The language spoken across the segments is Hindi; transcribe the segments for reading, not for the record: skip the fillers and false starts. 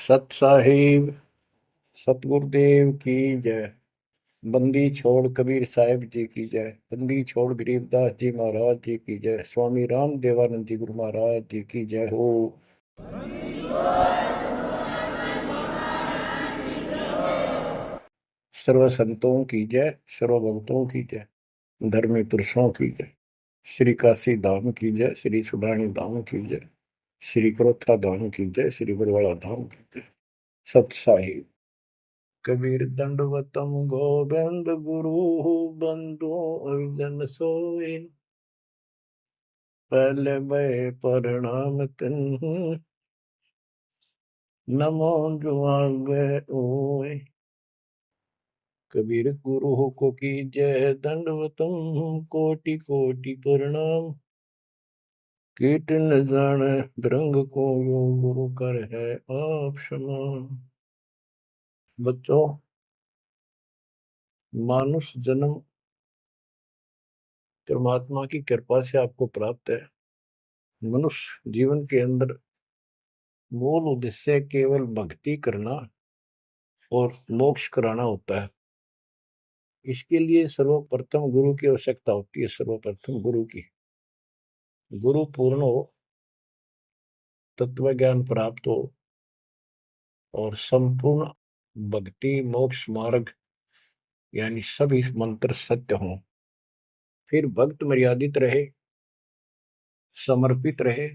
सत साहिब सतगुरुदेव की जय। बंदी छोड़ कबीर साहिब जी की जय। बंदी छोड़ गरीबदास जी महाराज जी की जय। स्वामी राम देवानंद जी गुरु महाराज जी की जय हो। सर्व संतों की जय, सर्व भक्तों की जय, धर्मी पुरुषों की जय। श्री काशी धाम की जय, श्री सुडानी धाम की जय, श्री क्रोथा धाम की जय, श्री बरवाड़ा धाम की जय। सत साहिब कबीर दंडवतम गोविंद गुरु बंधु अर्जन सोए। पहले मैं प्रणाम तिन नमो जुआगे ओए। कबीर गुरु को की जय, दंडवतम कोटि कोटि प्रणाम। कीट न जाने रंग को यो गुरु कर है आप समान। बच्चों, मानुष जन्म परमात्मा की कृपा से आपको प्राप्त है। मनुष्य जीवन के अंदर मूल उद्देश्य केवल भक्ति करना और मोक्ष कराना होता है। इसके लिए सर्वप्रथम गुरु की आवश्यकता होती है। सर्वप्रथम गुरु की, गुरु पूर्ण हो, तत्व ज्ञान प्राप्त हो और संपूर्ण भक्ति मोक्ष मार्ग यानी सभी मंत्र सत्य हों, फिर भक्त मर्यादित रहे, समर्पित रहे,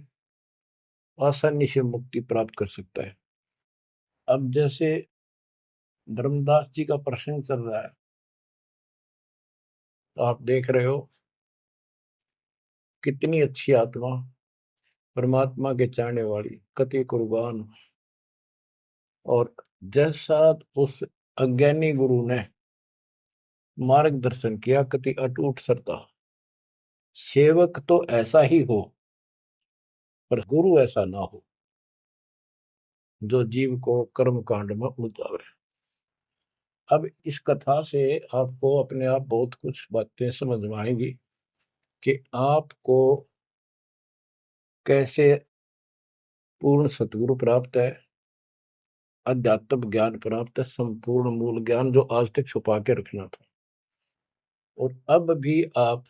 आसानी से मुक्ति प्राप्त कर सकता है। अब जैसे धर्मदास जी का प्रसंग चल रहा है, तो आप देख रहे हो कितनी अच्छी आत्मा, परमात्मा के चाहने वाली, कति कुर्बान। और जैसा उस अज्ञानी गुरु ने मार्गदर्शन किया, कति अटूट श्रद्धा। सेवक तो ऐसा ही हो, पर गुरु ऐसा ना हो जो जीव को कर्म कांड में उलझावे। अब इस कथा से आपको अपने आप बहुत कुछ बातें समझ में आएंगी कि आपको कैसे पूर्ण सतगुरु प्राप्त है, अध्यात्म ज्ञान प्राप्त है, संपूर्ण मूल ज्ञान जो आज तक छुपा के रखना था। और अब भी आप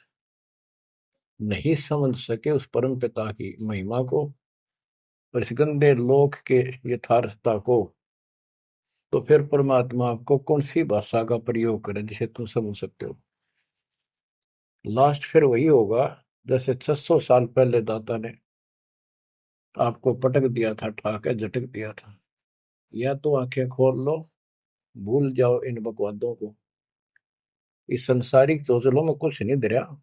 नहीं समझ सके उस परम पिता की महिमा को और इस गंदे लोक के यथार्थता को, तो फिर परमात्मा आपको कौन सी भाषा का प्रयोग करे जिसे तुम समझ सकते हो। लास्ट फिर वही होगा जैसे 600 साल पहले दाता ने आपको पटक दिया था, ठाके झटक दिया था। या तो आंखें खोल लो, भूल जाओ इन बकवादों को। इस संसारिक चोचलों में कुछ नहीं धरा।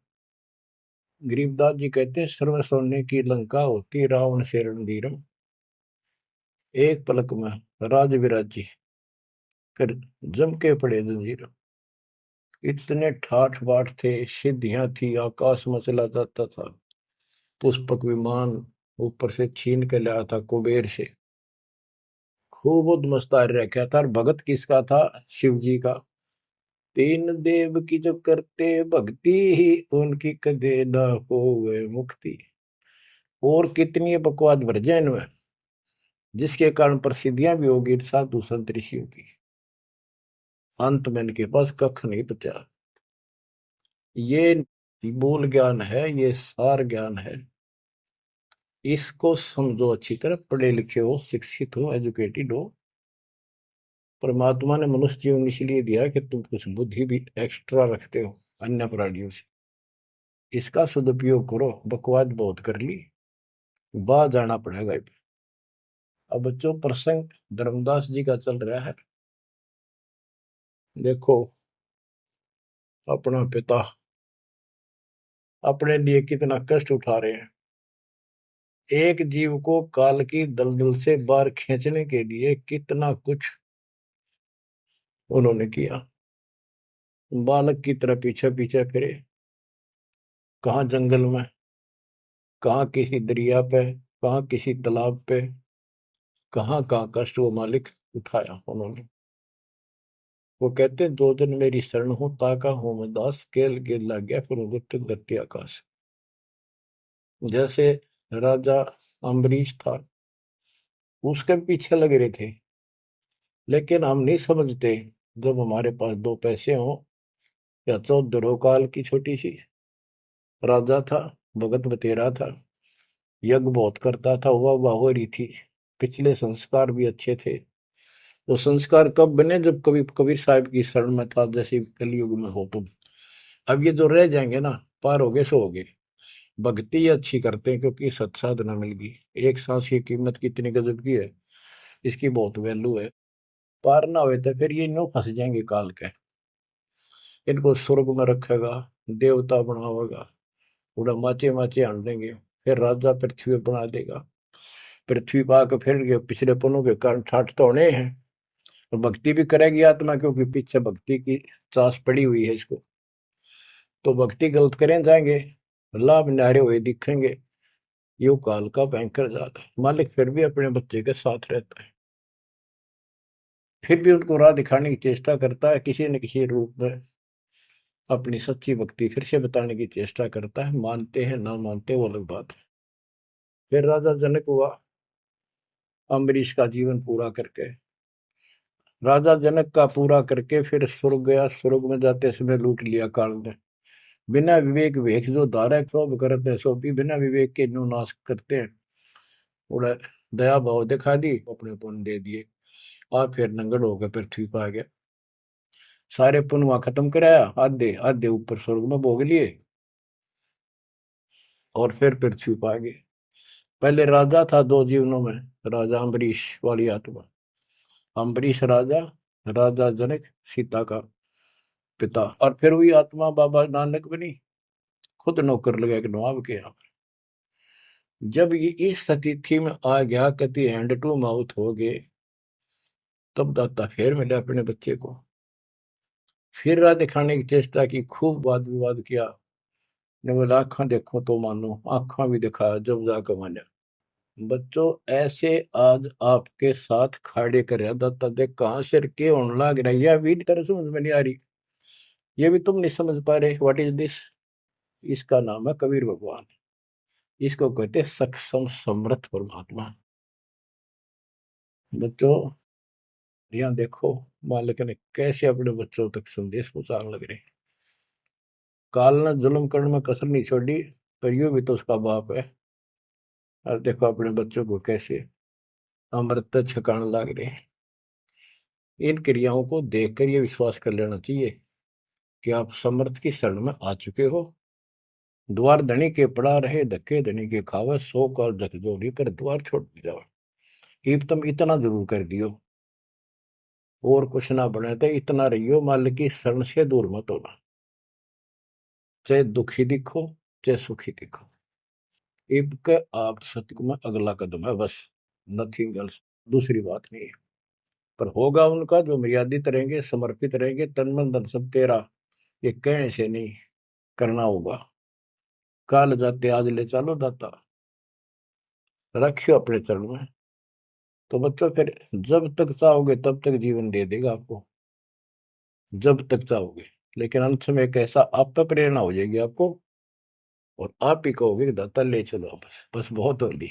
गरीबदास जी कहते हैं, सर्व सोने की लंका होती रावण से रणधीरम। एक पलक में राज विराजी कर जम के पड़े जंजीर। इतने ठाठ बाट थे, सिद्धियां थी, आकाश में चला जाता था। पुष्पक विमान ऊपर से छीन के लाया था कुबेर से। खूब उद्मस्तार रखा था। और भगत किसका था? शिव जी का। तीन देव की जो करते भक्ति ही उनकी कदे न होवे मुक्ति। और कितनी बकवास भर जाए इनमें, जिसके कारण प्रसिद्धियां भी होगी साधु संत ऋषियों की। अंत में इनके पास कख नहीं बचा। ये मूल ज्ञान है, ये सार ज्ञान है। इसको समझो अच्छी तरह, पढ़े लिखे हो, शिक्षित हो, एजुकेटेड हो। परमात्मा ने मनुष्य जीवन इसलिए दिया कि तुम कुछ बुद्धि भी एक्स्ट्रा रखते हो अन्य प्राणियों से। इसका सदुपयोग करो। बकवास बहुत कर ली, बाहर जाना पड़ेगा। अब बच्चों, प्रसंग धर्मदास जी का चल रहा है। देखो, अपना पिता अपने लिए कितना कष्ट उठा रहे हैं। एक जीव को काल की दलदल से बाहर खींचने के लिए कितना कुछ उन्होंने किया। बालक की तरह पीछे पीछे फिरे, कहाँ जंगल में, कहाँ किसी दरिया पे, कहाँ किसी तालाब पे, कहाँ कहाँ कष्ट वो मालिक उठाया उन्होंने। वो कहते हैं, दो दिन मेरी शरण हो, ताका हूं मैं दास, केल गिर लग गया फिर गुप्त धरती आकाश। जैसे राजा अम्बरीश था, उसके पीछे लगे रहे थे। लेकिन हम नहीं समझते, जब हमारे पास दो पैसे हों या 14 काल की छोटी सी राजा था, भगत बतेरा था, यज्ञ बहुत करता था, वाह हो रही थी, पिछले संस्कार भी अच्छे थे। वो संस्कार कब बने? जब कभी कबीर साहब की शरण में था, जैसे कलयुग में हो तुम। अब ये जो रह जाएंगे ना, पार हो गए सो हो गए। भक्ति अच्छी करते हैं क्योंकि सत साधना मिल गई। एक सांस की कीमत कितनी गजब की है, इसकी बहुत वैल्यू है। पार ना हुए तो फिर ये नो फंस जाएंगे काल के। इनको स्वर्ग में रखेगा, देवता बनावेगा, उड़ा माचे माचे आन देंगे, फिर राजा पृथ्वी बना देगा। पृथ्वी पा के फिर ये पिछले पुण्यों के कारण ठाठ तो होने हैं। और भक्ति भी करेगी आत्मा, क्योंकि पीछे भक्ति की चास पड़ी हुई है इसको। तो भक्ति गलत करें जाएंगे, लाभ नारे हुए दिखेंगे। यो काल का भयंकर जाल है। मालिक फिर भी अपने बच्चे के साथ रहता है, फिर भी उनको राह दिखाने की चेष्टा करता है, किसी न किसी रूप में अपनी सच्ची भक्ति फिर से बताने की चेष्टा करता है। मानते हैं ना मानते वो अलग बात है। फिर राजा जनक हुआ अम्बरीश का जीवन पूरा करके। राजा जनक का पूरा करके फिर स्वर्ग गया। स्वर्ग में जाते समय लूट लिया काल ने। बिना विवेक वेख जो धारा सब करते सो भी बिना विवेक के न्यू नाश करते हैं। उड़ा दया भाव दिखा दी, अपने पुण्य दे दिए, और फिर नंगड़ होकर पृथ्वी पर आ गया। सारे पुण्य वहां खत्म कराया, आधे आधे ऊपर स्वर्ग में भोग लिए, और फिर पृथ्वी पर आ गए। पहले राजा था दो जीवनों में, राजा अम्बरीश वाली आत्मा। अम्बरीश राजा, राजा जनक सीता का पिता। और फिर वही आत्मा बाबा नानक बनी, खुद नौकर लगा के नवाब के यहाँ। जब ये इस स्थिति में आ गया, कति हैंड टू माउथ हो गए, तब दाता फिर मिले अपने बच्चे को। फिर राह दिखाने की चेष्टा की, खूब वाद विवाद किया। ने बोला आंखा देखो तो मानो, आंखा भी दिखाया जब जाकर माना। बच्चों ऐसे आज आपके साथ खड़े कर दाता देख कहां सिर के होने लग रहा है, यह भी तरह समझ में नहीं आ रही, ये भी तुम नहीं समझ पा रहे। What is this? इसका नाम है कबीर भगवान। इसको कहते हैं सक्षम समर्थ परमात्मा। बच्चों यहाँ देखो, मालिक ने कैसे अपने बच्चों तक संदेश पहुंचाने लग रहे। काल ने जुल्म करने में कसर नहीं छोड़ी, पर यूं भी तो उसका बाप है। और देखो अपने बच्चों को कैसे अमृत छकाने लग रहे हैं। इन क्रियाओं को देखकर ये विश्वास कर लेना चाहिए कि आप समर्थ की शरण में आ चुके हो। द्वार धनी के पड़ा रहे, धक्के धनी के खावे, 100 काल झकझोरी पर द्वार छोड़ जाओ। ईब तुम इतना जरूर कर दियो, और कुछ ना बने तो इतना रहियो, मालिक की शरण से दूर मत होना। चाहे दुखी दिखो, चाहे सुखी दिखो, ईब के आप सत्य में अगला कदम है बस, नथिंग एल्स। दूसरी बात नहीं है। पर होगा उनका जो मर्यादित रहेंगे, समर्पित रहेंगे, तन मन धन सब तेरा, ये कहने से नहीं, करना होगा। काल जाते आज ले चलो दाता, रखियो अपने चरण में। तो बच्चों फिर जब तक चाहोगे तब तक जीवन दे देगा आपको, जब तक चाहोगे। लेकिन अंत में एक ऐसा आप पर प्रेरणा हो जाएगी आपको, और आप ही कहोगे कि दाता ले चलो, बस बस बहुत होली।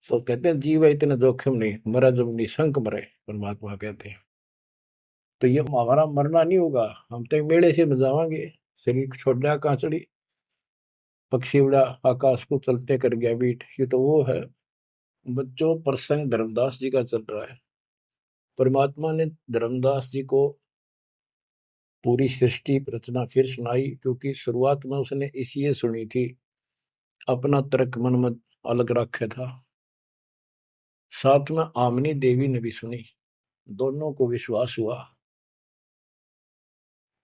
तो कहते हैं जीव इतने जोखिम नहीं, मरा जब निशंक मरे, परमात्मा कहते हैं। तो ये हमारा मरना नहीं होगा, हम तो मेले से बजावांगे। शरीर छोड़ दिया कांचड़ी, पक्षी उड़ा आकाश को चलते कर गया बीट, ये तो वो है। बच्चों प्रसंग धर्मदास जी का चल रहा है। परमात्मा ने धर्मदास जी को पूरी सृष्टि रचना फिर सुनाई, क्योंकि शुरुआत में उसने इसलिए सुनी थी, अपना तर्क मन में अलग रखा था। साथ में आमनी देवी ने भी सुनी, दोनों को विश्वास हुआ।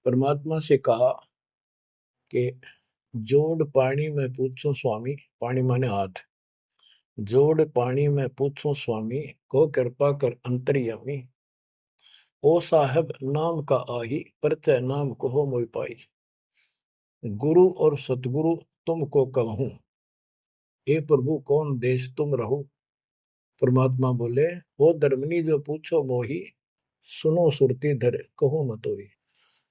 परमात्मा से कहा कि जोड़ पानी में पूछो स्वामी, पानी माने हाथ, जोड़ पानी में पूछो स्वामी, को कृपा कर अंतर्यामी, ओ साहब नाम का आही, परचय नाम कहो मोहि पाई, गुरु और सतगुरु तुमको कहूं, हे प्रभु कौन देश तुम रहो। परमात्मा बोले, हो धर्मनी जो पूछो मोही, सुनो सुरती धर कहो मतोई,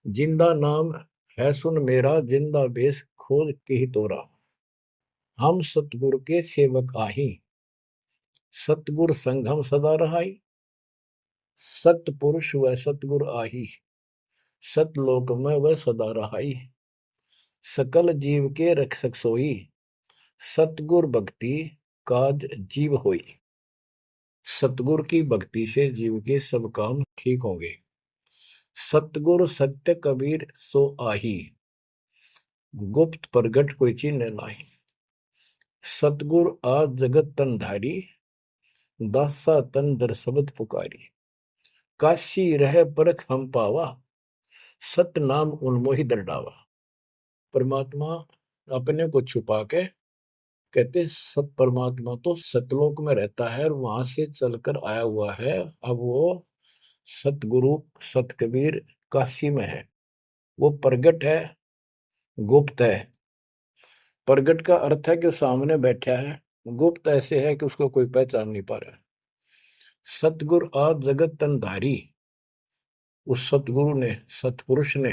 जिंदा नाम है सुन मेरा, जिंदा बेस खोज के ही तोरा, हम सतगुरु के सेवक आही, सतगुर संग हम सदा रहाई, सतपुरुष व सतगुर आही, सतलोक में वह सदा रहाई। सकल जीव के रक्षक सोई, सतगुर भक्ति काज जीव होई। सतगुर की भक्ति से जीव के सब काम ठीक होंगे। सतगुर सत्य कबीर सो आही, गुप्त प्रगट कोई चीज न नाही। सतगुर आज जगत तन धारी, दासा तन दर शब्द पुकारी। काशी रह परख हम पावा, सत नाम उन्मोहि दर डावा। परमात्मा अपने को छुपा के कहते सत परमात्मा तो सतलोक में रहता है और वहां से चलकर आया हुआ है। अब वो सतगुरु सत कबीर काशी में है। वो प्रगट है, गुप्त है। प्रगट का अर्थ है कि सामने बैठा है, गुप्त ऐसे है कि उसको कोई पहचान नहीं पा रहा। सतगुरु आज जगत तन धारी, उस सतगुरु ने, सतपुरुष ने,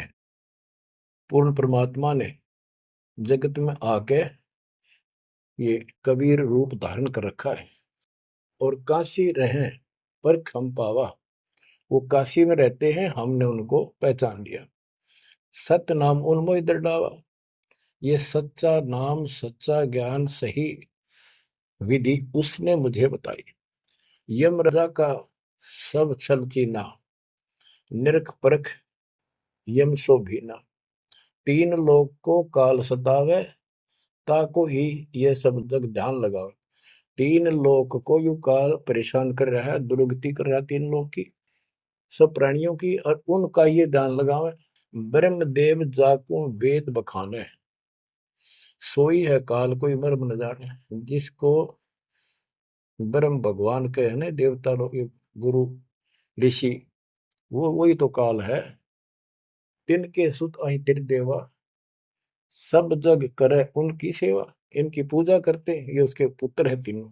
पूर्ण परमात्मा ने जगत में आके ये कबीर रूप धारण कर रखा है। और काशी रहे पर खम पावा, वो काशी में रहते हैं, हमने उनको पहचान लिया। सत नाम उन्मोहि दर डावा, ये सच्चा नाम, सच्चा ज्ञान, सही विधि उसने मुझे बताई। यम राजा का सब छल चीना, निरख परख यम सो भीना। तीन लोग को काल सतावे, ताको ही ये सब जग ध्यान लगाओ। तीन लोग को यू काल परेशान कर रहा है, दुर्गति कर रहा है तीन लोग की, सब प्राणियों की, और उनका ये ध्यान लगावे। ब्रह्म देव जाकू वेद बखाने, सोई है काल कोई मर्म न जाने। जिसको ब्रह्म भगवान के है ना, देवता लोग, गुरु ऋषि, वो वही तो काल है। तिनके सुत अहि तिर देवा, सब जग करे उनकी सेवा। इनकी पूजा करते, ये उसके पुत्र है तीनों।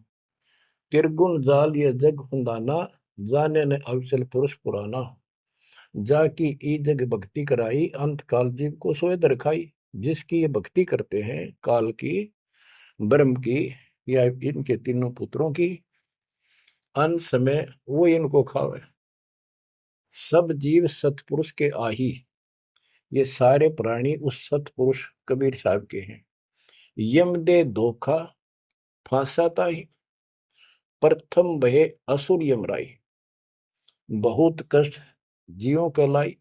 तिरगुण जाल ये जग हुंदाना, जाने ने अवसल पुरुष पुराना। जाकी ई जग भक्ति कराई, अंत काल जीव को सोए दरखाई। जिसकी ये भक्ति करते हैं, काल की, ब्रह्म की, या इनके तीनों पुत्रों की, अंत समय वो इनको खावे। सब जीव सतपुरुष के आही, ये सारे प्राणी उस सतपुरुष कबीर साहब के हैं। यम दे धोखा फांसाता ही, प्रथम बहे असुर यमराई। बहुत कष्ट जीवों के लाई,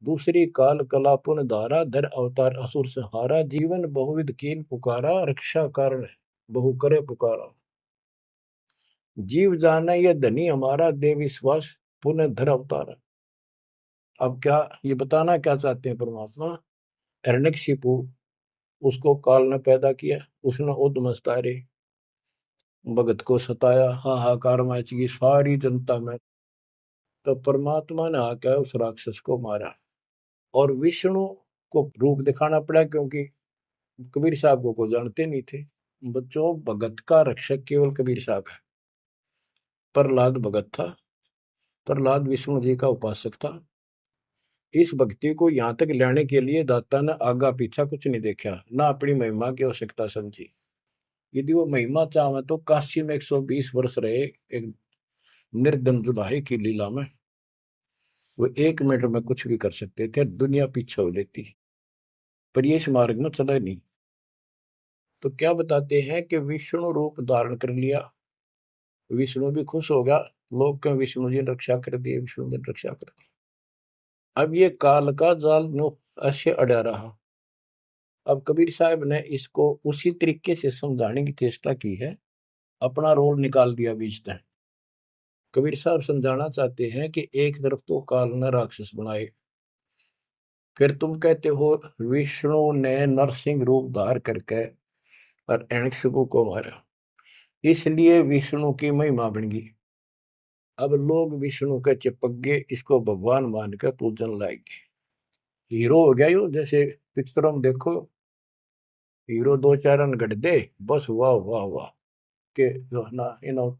दूसरी काल कला पुन धारा। धर अवतार असुर से हारा, जीवन बहुविध कीन पुकारा। रक्षा कारण बहु करे पुकारा। जीव जाना ये धनी हमारा, दे विश्वास पुनः धर अवतारा। अब क्या ये बताना क्या चाहते हैं परमात्मा? हिरण्यकशिपु, उसको काल ने पैदा किया, उसने उद्मस्तारे भगत को सताया, हाहाकार मची सारी जनता में। तो परमात्मा ने आकर उस राक्षस को मारा और विष्णु को रूप दिखाना पड़ा, क्योंकि कबीर साहब को जानते नहीं थे। बच्चों, भगत का रक्षक केवल कबीर साहब है। प्रहलाद भगत था, प्रहलाद विष्णु जी का उपासक था। इस भक्ति को यहाँ तक लाने के लिए दाता ने आगा पीछा कुछ नहीं देखा, ना अपनी महिमा की आवश्यकता समझी। यदि वो महिमा चाहे तो काशी में 120 वर्ष रहे एक निर्धन जुलाहे की लीला में, वो 1 मिनट में कुछ भी कर सकते थे, दुनिया पीछे हो लेती, पर ये इस मार्ग में चला नहीं। तो क्या बताते हैं कि विष्णु रूप धारण कर लिया, विष्णु भी खुश हो गया, लोग कहें विष्णु जी ने रक्षा कर दी, विष्णु जी ने रक्षा कर दी। अब ये काल का जाल नो ऐसे अड़ा रहा। अब कबीर साहब ने इसको उसी तरीके से समझाने की चेष्टा की है, अपना रोल निकाल दिया बीच में। कबीर साहब समझाना चाहते हैं कि एक तरफ तो काल ने राक्षस बनाए, फिर तुम कहते हो विष्णु ने नरसिंह रूप धार करके और हिरण्यकशिपु को मारा, इसलिए विष्णु की महिमा बन गई। अब लोग विष्णु के चिपक गए, इसको भगवान मानकर पूजन लाएंगे। हीरो हो गया यो, जैसे पिक्चरों में देखो हीरो 2-4 रन गढ़ दे, बस वाह वाह वाह के जो है ना, इन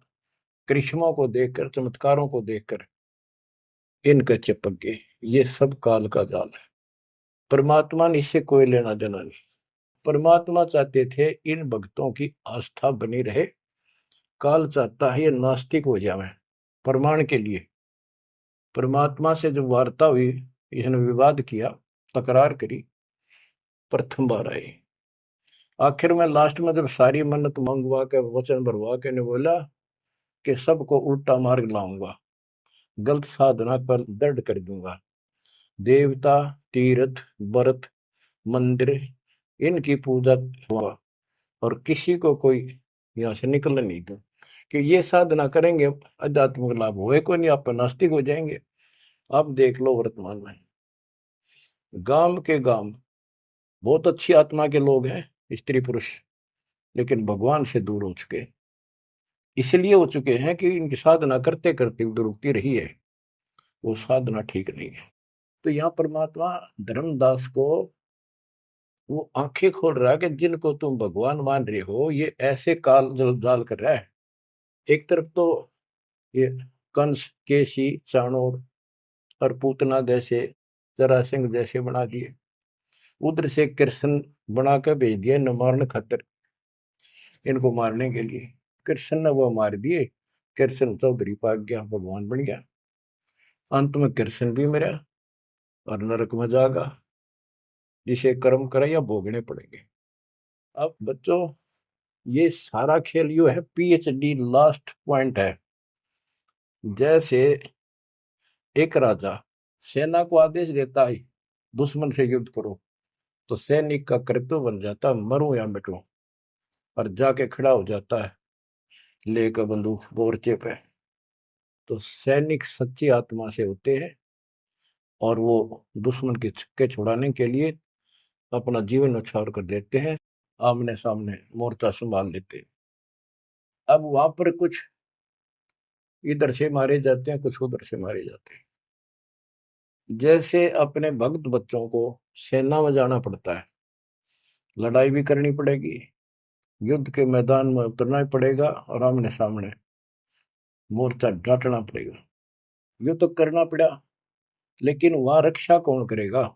करिश्मों को देखकर, चमत्कारों को देखकर इनके चिपक गए। ये सब काल का जाल है, परमात्मा ने इससे कोई लेना देना नहीं। परमात्मा चाहते थे इन भक्तों की आस्था बनी रहे, काल चाहता है ये नास्तिक हो जाए प्रमाण के लिए। परमात्मा से जब वार्ता हुई, इसने विवाद किया, तकरार करी, प्रथम बार आई। आखिर में लास्ट में जब सारी मन्नत मंगवा के वचन भरवा के ने बोला कि सबको उल्टा मार्ग लाऊंगा, गलत साधना पर दृढ़ कर दूंगा, देवता, तीर्थ, व्रत, मंदिर, इनकी पूजा हुआ, और किसी को कोई यहाँ से निकलने नहीं दूं, कि ये साधना करेंगे आध्यात्मिक लाभ होए को नहीं, आप नास्तिक हो जाएंगे। अब देख लो वर्तमान में गांव के गांव बहुत अच्छी आत्मा के लोग हैं, स्त्री पुरुष, लेकिन भगवान से दूर हो चुके, इसलिए हो चुके हैं कि इनकी साधना करते करते दुरुक्ति रही है, वो साधना ठीक नहीं है। तो यहाँ परमात्मा धर्मदास को वो आंखें खोल रहा है कि जिनको तुम भगवान मान रहे हो ये ऐसे काल जाल कर रहा है। एक तरफ तो ये कंस, केसी, चाणोर और पूतना जैसे, जरासिंह जैसे बना दिए, उधर से कृष्ण बना कर भेज दिया न मारने खातर, इनको मारने के लिए। कृष्ण ने वो मार दिए, कृष्ण चौधरी पाक गया, भगवान बन गया। अंत में कृष्ण भी मरा और नरक में जागा, जिसे कर्म करे या भोगने पड़ेंगे। अब बच्चों ये सारा खेल यो है, PhD लास्ट पॉइंट है। जैसे एक राजा सेना को आदेश देता है दुश्मन से युद्ध करो, तो सैनिक का कर्तव्य बन जाता मरूं या मिटूं, और जाके खड़ा हो जाता है लेकर बंदूक मोर्चे पे। तो सैनिक सच्ची आत्मा से होते हैं और वो दुश्मन के छक्के छुड़ाने के लिए अपना जीवन न्यौछावर कर देते हैं, आमने सामने मोर्चा संभाल लेते हैं। अब वहां पर कुछ इधर से मारे जाते हैं, कुछ उधर से मारे जाते हैं। जैसे अपने भक्त बच्चों को सेना में जाना पड़ता है, लड़ाई भी करनी पड़ेगी, युद्ध के मैदान में उतरना ही पड़ेगा और आमने सामने मोर्चा डांटना पड़ेगा। युद्ध तो करना पड़ा, लेकिन वहां रक्षा कौन करेगा?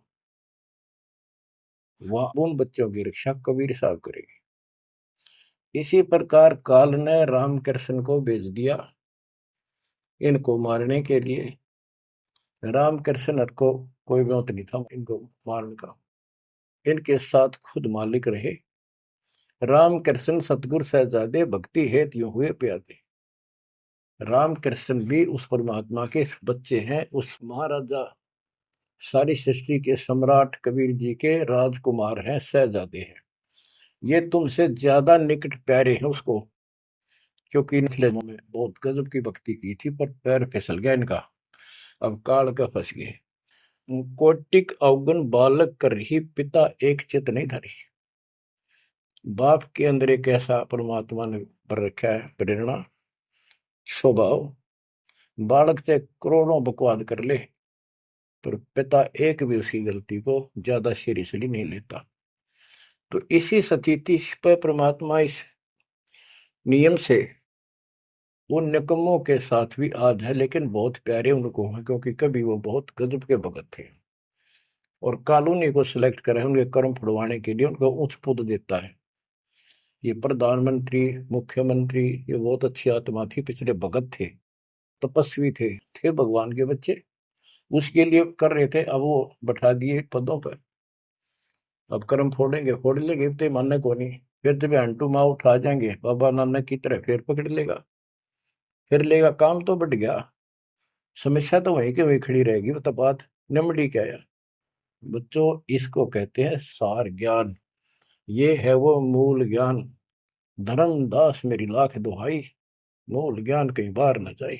वहां उन बच्चों की रक्षा कबीर साहब करेगी। इसी प्रकार काल ने रामकृष्ण को भेज दिया इनको मारने के लिए। रामकृष्ण को कोई मौत नहीं था इनको मारने का, इनके साथ खुद मालिक रहे। रामकृष्ण सतगुरु सहजादे भक्ति हेतु यूं हुए प्यादे। रामकृष्ण भी उस परमात्मा के बच्चे हैं, उस महाराजा सारी सृष्टि के सम्राट कबीर जी के राजकुमार हैं, सहजादे हैं। ये तुमसे ज्यादा निकट प्यारे हैं उसको, क्योंकि पिछले में बहुत गजब की भक्ति की थी, पर पैर फिसल गया इनका, अब काल का फंस गए। कोटिक अवगुण बालक कर ही पिता एक चित नहीं धरी। बाप के अंदर एक ऐसा परमात्मा ने पर रखा है प्रेरणा, स्वभाव, बालक से करोड़ों बकवाद कर ले पर पिता एक भी उसकी गलती को ज्यादा सीरियसली नहीं लेता। तो इसी स्थिति पर परमात्मा इस नियम से उन निकमों के साथ भी आज है, लेकिन बहुत प्यारे उनको हैं, क्योंकि कभी वो बहुत गजब के भगत थे और कॉलोनी को सिलेक्ट करे उनके कर्म फुड़वाने के लिए, उनको उच्च पद देता है। ये प्रधानमंत्री, मुख्यमंत्री, ये बहुत अच्छी आत्मा थी, पिछले भगत थे, तपस्वी थे भगवान के बच्चे, उसके लिए कर रहे थे। अब वो बैठा दिए पदों पर, अब कर्म फोड़ लेंगे तो मानने को नहीं। फिर जब हंटू माँ उठा जाएंगे बाबा नानक की तरह, फिर पकड़ लेगा, फिर लेगा। काम तो बढ़ गया, समस्या तो वहीं के वहीं खड़ी रहेगी। वो तो बात निमड़ी क्या है बच्चों, इसको कहते हैं सार ज्ञान। ये है वो मूल ज्ञान। धर्मदास मेरी लाख दुहाई, मूल ज्ञान कहीं बाहर न जाए।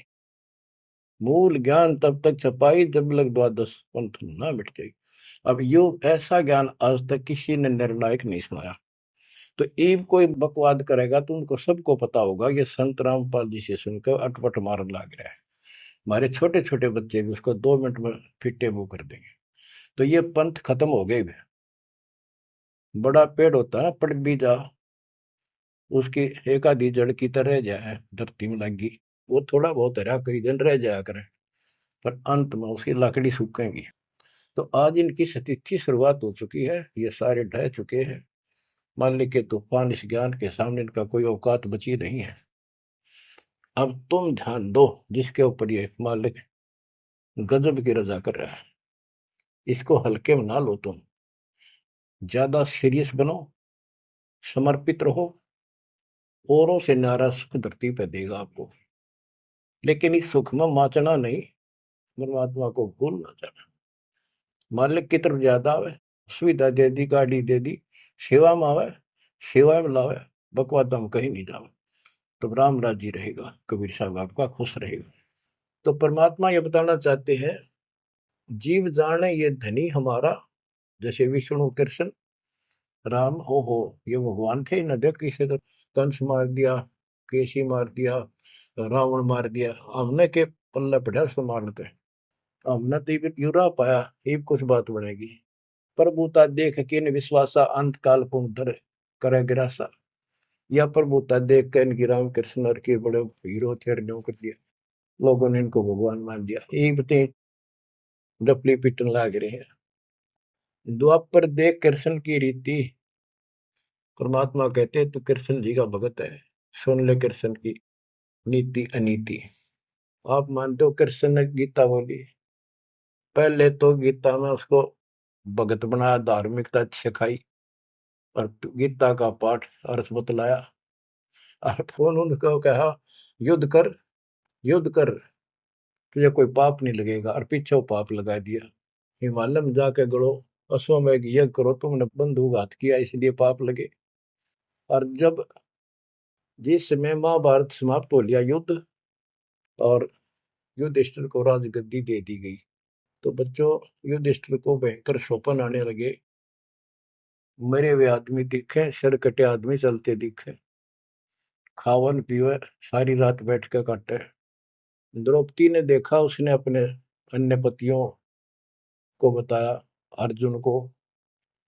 मूल ज्ञान तब तक छपाई जब लग द्वादश पंथ ना मिट जाए। अब यो ऐसा ज्ञान आज तक किसी ने निर्णायक नहीं सुनाया। तो ईब कोई बकवाद करेगा तो उनको सबको पता होगा ये संत रामपाल जी से सुनकर अटपट मारन लग रहा है। हमारे छोटे छोटे बच्चे भी उसको 2 मिनट में फिट्टे मुंह कर देंगे। तो ये पंथ खत्म हो गए। बड़ा पेड़ होता है ना, पड़ भी जा, उसकी एक आधी जड़ की तरह रह जाए धरती में लगी, वो थोड़ा बहुत हरा कई दिन रह जाया करे, पर अंत में उसकी लकड़ी सूखेगी। तो आज इनकी स्थिति शुरुआत हो चुकी है, ये सारे ढह चुके हैं। मालिक के तूफान इस ज्ञान के सामने इनका कोई औकात बची नहीं है। अब तुम ध्यान दो जिसके ऊपर ये मालिक गजब की रजा कर रहा है। इसको हल्के में ना लो, तुम ज्यादा सीरियस बनो, समर्पित रहो, औरों से न्यारा सुख धरती पे देगा आपको। लेकिन इस सुख में माचना नहीं, परमात्मा को भूल ना जाना। मालिक की तरफ ज्यादा आवे, सुविधा दे दी, गाड़ी दे दी, सेवा में आवे, सेवा में लावे, बकवाद हम कहीं नहीं जावे, तो राम राजी रहेगा, कबीर साहब आपका खुश रहेगा। तो परमात्मा ये बताना चाहते हैं, जीव जाने ये धनी हमारा, जैसे विष्णु कृष्ण राम हो ये भगवान थे न, देख किसे तो कंस मार दिया, केसी मार दिया, रावण मार दिया, हमने के पल्ले पड़ा उसको मारते, हमने तो ये युरा पाया, ये कुछ बात बनेगी। प्रभुता देख के न विश्वासा, अंत काल पुनः करे गिरासा। या प्रभुता देख के इनकी राम कृष्ण के बड़े हीरो थे, कर दिया, लोगों ने इनको भगवान मान दिया। यही बते डपली पिटन लाग रहे हैं। द्वापर देख कृष्ण की रीति, परमात्मा कहते तू कृष्ण जी का भगत है, सुन ले कृष्ण की नीति अनीति। आप मानते हो कृष्ण ने गीता बोली, पहले तो गीता में उसको भगत बनाया, धार्मिकता सिखाई, और गीता का पाठ अर्थ बतलाया, और फोन उनको कहा युद्ध कर, युद्ध कर, तुझे कोई पाप नहीं लगेगा, और पीछे वो पाप लगा दिया। हिमालय में जाके गड़ो, अश्वमेघ यज्ञ करो, तुमने बंधुघात किया इसलिए पाप लगे। और जब जिस समय महाभारत समाप्त हो लिया युद्ध, और युधिष्ठिर को राजगद्दी दे दी गई, तो बच्चों युधिष्ठिर को भयंकर शोपन आने लगे, मरे हुए आदमी दिखे, सिर कटे आदमी चलते दिखे, खावन पीवे सारी रात बैठ के काटे। द्रौपदी ने देखा, उसने अपने अन्य पतियों को बताया, अर्जुन को,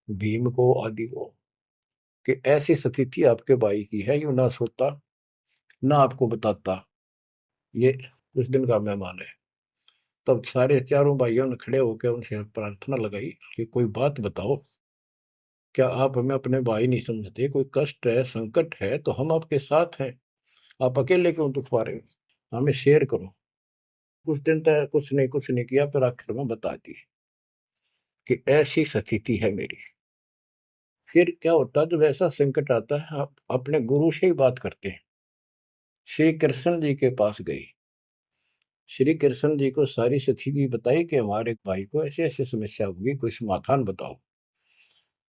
भीम को, आदि को, कि ऐसी स्थिति आपके भाई की है, यू ना सोता ना आपको बताता, ये उस दिन का मेहमान है। तब सारे चारों भाइयों ने खड़े होकर उनसे प्रार्थना लगाई कि कोई बात बताओ, क्या आप हमें अपने भाई नहीं समझते? कोई कष्ट है, संकट है तो हम आपके साथ हैं, आप अकेले क्यों दुख पा रहे हो? हमें शेयर करो। कुछ दिन तक कुछ नहीं किया, फिर आखिर में बता दी कि ऐसी स्थिति है मेरी। फिर क्या होता है, जब ऐसा संकट आता है, आप अपने गुरु से ही बात करते हैं। श्री कृष्ण जी के पास गई, श्री कृष्ण जी को सारी स्थिति बताई कि हमारे भाई को ऐसे ऐसे समस्या होगी, कोई समाधान बताओ।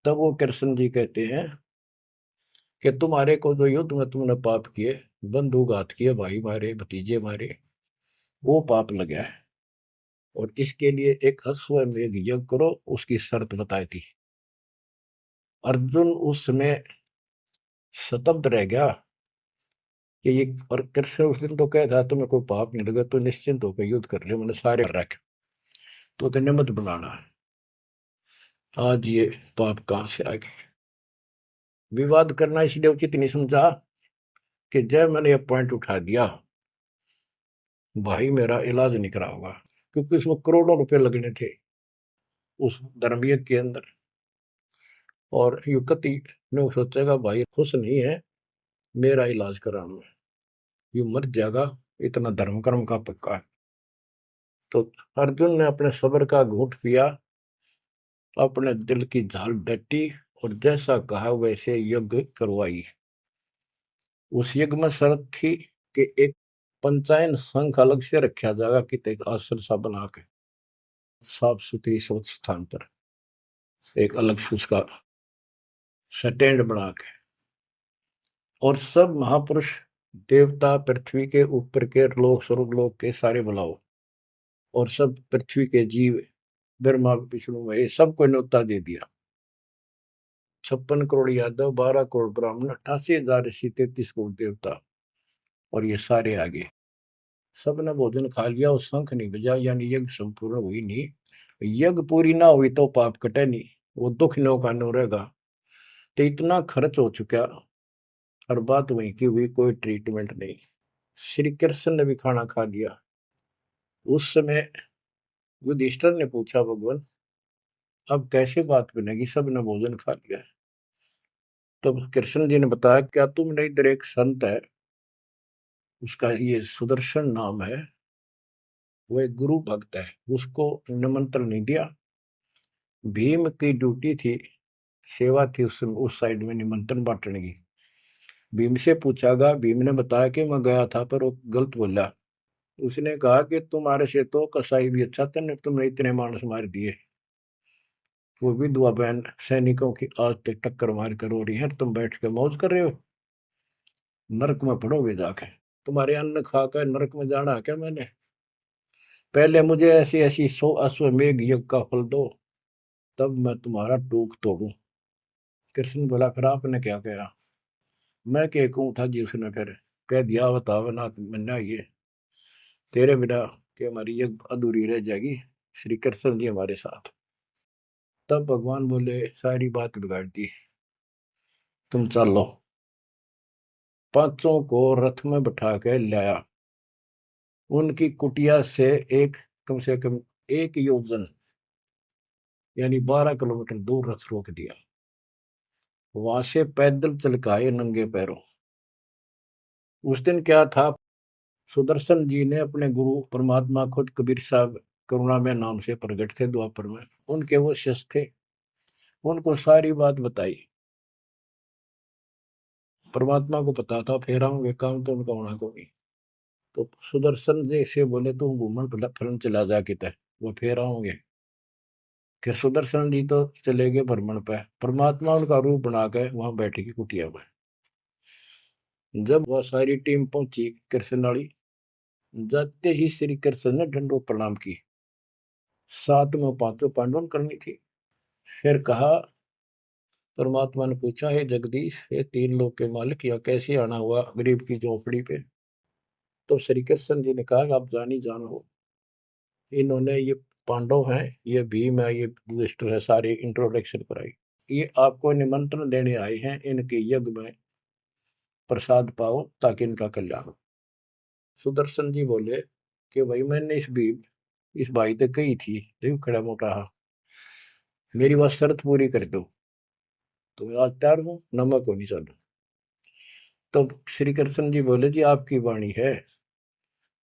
तब वो कृष्ण जी कहते हैं कि तुम्हारे को जो युद्ध में तुमने पाप किए, बंधुघात किए, भाई मारे, भतीजे मारे, वो पाप लगा है, और इसके लिए एक अश्वमेध यज्ञ करो, उसकी शर्त बताई थी। अर्जुन उस समय स्तब्ध रह गया कि ये, और कृष्ण उस दिन तो कह था तुम्हें कोई पाप नहीं लगा तो निश्चिंत होकर युद्ध कर ले, मैंने सारे रख, तो तेने मत बनाना। आज ये पाप कहां से आ गए? विवाद करना इसलिए उचित नहीं समझा कि जब मैंने ये पॉइंट उठा दिया, भाई मेरा इलाज नहीं करा होगा, क्योंकि उसमें करोड़ों रुपए लगने थे उस धर्मयज्ञ के अंदर। और युवती ने सोचेगा भाई खुश नहीं है मेरा इलाज कराने में, ये मर जाएगा, इतना धर्म कर्म का पक्का है। तो अर्जुन ने अपने सब्र का घूंट पिया, अपने दिल की झाल डटी, और जैसा कहा वैसे यज्ञ करवाई। उस यज्ञ में शर्त थी कि एक पंचायन संघ अलग से रखा जाएगा, कि एक आश्रम सा बना के साफ सुथरी स्वच्छ स्थान पर एक अलग से उसका स्टैंड बना के, और सब महापुरुष देवता पृथ्वी के ऊपर के लोक स्वर्ग लोक के सारे बुलाओ, और सब पृथ्वी के जीव, ब्रह्मा विष्णु महेश, सबको न्योता दे दिया। 56 करोड़ यादव, 12 करोड़ ब्राह्मण, 88,000 ऋषि, 33 करोड़ देवता, और ये सारे आगे। सबने भोजन खा लिया, और शंख नहीं बजा, यानी यज्ञ संपूर्ण हुई नहीं। यज्ञ पूरी ना हुई तो पाप कटे नहीं, वो दुख नो का नो रहेगा। तो इतना खर्च हो चुका, और बात वहीं की हुई, कोई ट्रीटमेंट नहीं। श्री कृष्ण ने भी खाना खा लिया। उस समय युधिष्ठिर ने पूछा, भगवान अब कैसे बात बनेगी, सब ने भोजन खा लिया है। तब कृष्ण जी ने बताया, क्या तुमने इधर एक संत है, उसका ये सुदर्शन नाम है, वो एक गुरु भक्त है, उसको निमंत्रण नहीं दिया। भीम की ड्यूटी थी, सेवा थी उस साइड में निमंत्रण बांटने की। भीम से पूछा गया, भीम ने बताया कि मैं गया था पर वो गलत बोला। उसने कहा कि तुम्हारे से तो कसाई भी अच्छा था, तुमने इतने मानस मार दिए। वो विधवा बहन सैनिकों की आज तक टक्कर मार कर हो रही है, तुम बैठ के मौज कर रहे हो। नरक में पड़ोगे जाके, तुम्हारे अन्न खाकर नरक में जाना है क्या मैंने? पहले मुझे ऐसी ऐसी 100 अश्वमेघ यज्ञ का फल दो, तब मैं तुम्हारा टूक तोड़ू। कृष्ण बोला, फिर आपने क्या कहा? मैं क्या कहूँ था जी? उसने फिर कह दिया, बताओ ना मन्ना, ये तेरे बिना कि हमारी यज्ञ अधूरी रह जाएगी, श्री कृष्ण जी हमारे साथ। तब भगवान बोले, सारी बात बिगाड़ दी, तुम चलो। पांचों को रथ में बैठा के लाया। उनकी कुटिया से एक, कम से कम 1 योजन, यानी 12 किलोमीटर दूर रथ रोक दिया। वहां से पैदल चल के आए नंगे पैरों। उस दिन क्या था, सुदर्शन जी ने अपने गुरु परमात्मा खुद कबीर साहब करुणा में नाम से प्रकट थे द्वापर में, उनके वो शिष्य थे। उनको सारी बात बताई। परमात्मा को पता था फेर आऊंगे, काम तो उनका होना को नहीं। तो सुदर्शन जी से बोले, तुम घूमन फिरन चला जा किते, वो फेर आऊंगे। कि सुदर्शन जी तो चले गए भ्रमण पे, परमात्मा उनका रूप बना के वहां बैठेगी कुटिया में। जब वह सारी टीम पहुंची कृष्ण वाली, जाते ही श्री कृष्ण ने दंडोत प्रणाम की। साथ में पांचों पांडवों करनी थी। फिर कहा, परमात्मा ने पूछा, हे जगदीश, हे तीन लोक के मालिक, यह कैसे आना हुआ गरीब की झोपड़ी पे? तो श्री कृष्ण जी ने कहा, आप जानी जान हो, इन्होंने ये पांडव हैं, ये भीम है, ये युधिष्ठिर है, सारी इंट्रोडक्शन कराई। ये आपको निमंत्रण देने आए हैं, इनके यज्ञ में प्रसाद पाओ ताकि इनका कल्याण हो। सुदर्शन जी बोले कि भाई मैंने इस भाई तक कही थी, देखो खड़ा मोटा हा, मेरी वह शर्त पूरी कर दो तो मैं आज तैयार हूँ, नमक हो नहीं चालू। तो श्री कृष्ण जी बोले, जी आपकी वाणी है,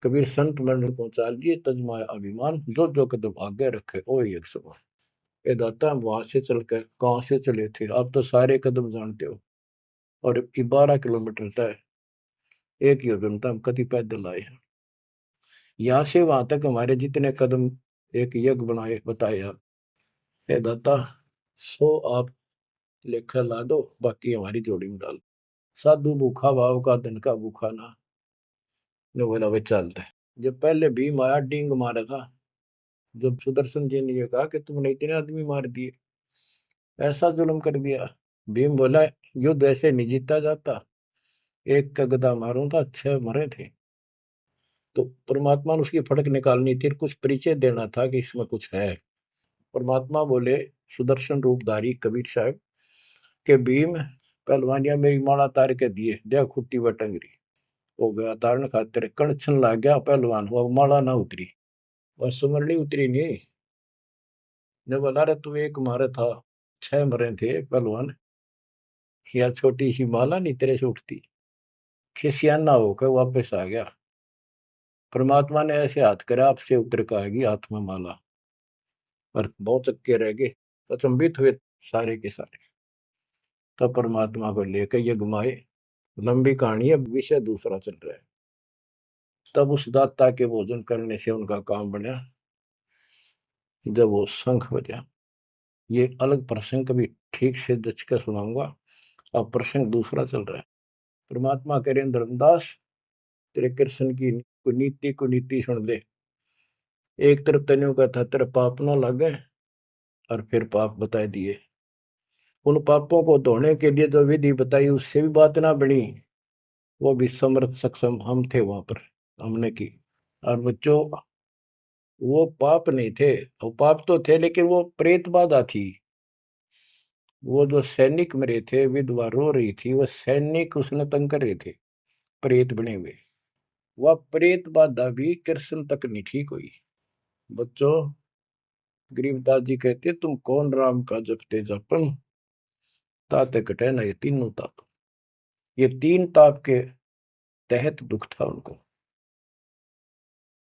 कबीर संत मंडल पहुंचा दिए, तजमाया अभिमान, जो जो कदम आगे रखे ओ एक समान। ये दाता, हम वहां से चलकर कहाँ से चले थे, आप तो सारे कदम जानते हो। और 12 किलोमीटर तय, 1 योजन तक हम कति पैदल आए हैं। यहाँ से वहां तक हमारे जितने कदम एक यज्ञ बनाए बताए आप, हे दाता, 100 आप लेखा ला दो, बाकी हमारी जोड़ी में डाल। साधु भूखा भाव का, धन का भूखा ना। ने बोला, वे चलते हैं। जब पहले भीम आया, डींग मारा था। जब सुदर्शन जी ने ये कहा कि तुमने इतने आदमी मार दिए, ऐसा जुल्म कर दिया, भीम बोला, युद्ध ऐसे नहीं जीता जाता, एक का गदा मारूं था 6 मरे थे। तो परमात्मा ने उसकी फड़क निकालनी थी, कुछ परिचय देना था कि इसमें कुछ है। परमात्मा बोले, सुदर्शन रूपधारी कबीर साहब के भीम, पहलवानिया मेरी माला तार के दिए, दे खुट्टी व टंगरी। हो गया तारण खातिर, कणछन लाग गया पहलवान, हुआ माला ना उतरी, वह सुमरनी उतरी नहीं। ने बोला, रे तू एक मारे था, 6 मरे थे पहलवान, या छोटी सी माला नहीं तेरे से उठती। खिसियाना होकर वापस आ गया। परमात्मा ने ऐसे हाथ करे, आपसे उतर कर आएगी हाथ में माला। और बहुत चक्के रह गए, अचंभित हुए सारे के सारे। तब परमात्मा को लेकर ये घुमाए। लंबी कहानी है, विषय दूसरा चल रहा है। तब उस दाता के भोजन करने से उनका काम बना। जब वो शंख बजा, ये अलग प्रसंग कभी ठीक से जच कर सुनाऊंगा। अब प्रसंग दूसरा चल रहा है। परमात्मा कह रहे, धर्मदास, तेरे कृष्ण की कुनीति सुन ले। एक तरफ तनियों का था, तेरे पाप ना लगे, और फिर पाप बताए दिए। उन पापों को धोने के लिए जो विधि बताई, उससे भी बात ना बनी। वो भी समर्थ सक्षम हम थे वहां पर, हमने की। और बच्चों, वो पाप नहीं थे, वो पाप तो थे लेकिन वो प्रेत बाधा थी। वो जो सैनिक मरे थे, विधवा रो रही थी, वो सैनिक उसने तंग कर रहे थे, प्रेत बने हुए। वह प्रेत बाधा भी कृष्ण तक नहीं ठीक हुई। बच्चों, गरीबदास जी कहते, तुम कौन राम का जपते जपन, ताते कटे ना ये तीनों ताप। ये 3 ताप के तहत दुख था उनको।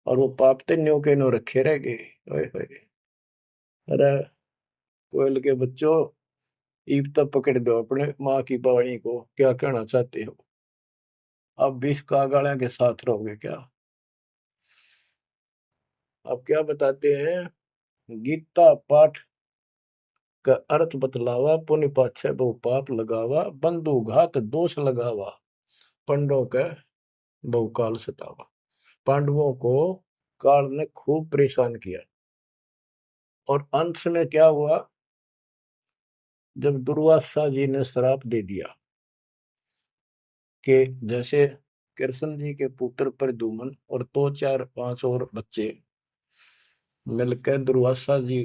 और वो पाप तो न्यो के न्यो रखे रह गए। ओए होए। अरे कोयल के बच्चों, ईब तक पकड़ दो अपने माँ की वाणी को, क्या कहना चाहते हो? अब विष कागाड़ा के साथ रहोगे क्या? अब क्या बताते हैं? गीता पाठ का अर्थ बतलावा, पुण्य पाछे बहु पाप लगावा, बंधु घात दोष लगावा, पंडों के बहु काल सतावा। पांडवों को काल ने खूब परेशान किया, और अंत में क्या हुआ? जब दुर्वासा जी ने श्राप दे दिया कि जैसे कृष्ण जी के पुत्र प्रद्युम्न और दो चार पांच और बच्चे मिलकर दुर्वासा जी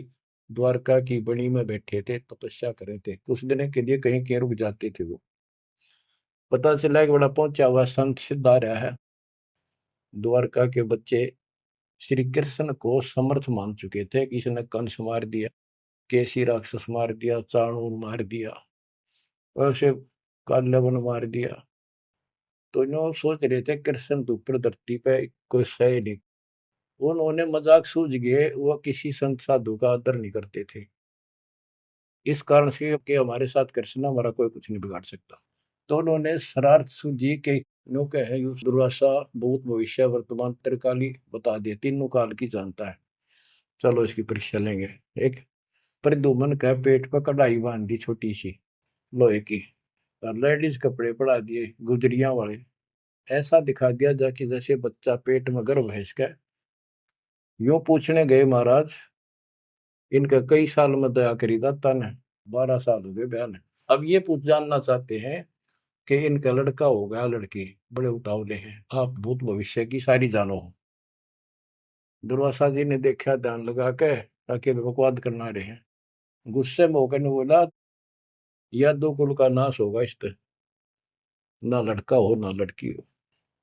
द्वारका की बनी में बैठे थे, तपस्या कर रहे थे, कुछ दिन के लिए कहीं कहीं रुक जाते थे। वो पता चला कि बड़ा पहुंचा हुआ संत सिद्ध आ रहा है। द्वारका के बच्चे श्री कृष्ण को समर्थ मान चुके थे। किसी ने कंस मार दिया, केसी राक्षस मार दिया, चाणूर मार दिया, वैसे काल्यवन मार दिया। तो इन्होंने सोच रहे थे कृष्ण तो ऊपर धरती पे कोई सही नहीं। उन्होंने मजाक सूझ गए, वह किसी संत साधु का आदर नहीं करते थे, इस कारण से कि हमारे साथ कृष्ण हमारा कोई कुछ नहीं बिगाड़ सकता। तो उन्होंने शरारत सूझी के नो कहे दुर्वासा भूत भविष्य वर्तमान त्रिकाली बता दिए, तीनों काल की जानता है, चलो इसकी परीक्षा लेंगे। एक प्रद्युम्न का पेट पर कढ़ाई बांध दी छोटी सी लोहे की, और लेडीज कपड़े पड़ा दिए गुजरिया वाले, ऐसा दिखा दिया जाके जैसे बच्चा पेट में गर्भ है इसका। यूं पूछने गए महाराज, इनका कई साल में दया करी दाता ने? 12 साल हो गए बयान। अब ये पूछ जानना चाहते हैं कि इनका लड़का हो गया लड़की, बड़े उतावले हैं, आप भूत भविष्य की सारी जानो हो। दुर्वासा जी ने देखा ध्यान लगा के, ताकि बकवाद करना रहे हैं, गुस्से में होकर ने बोला, यह दो कुल का नाश होगा इस पे, ना लड़का हो ना लड़की हो।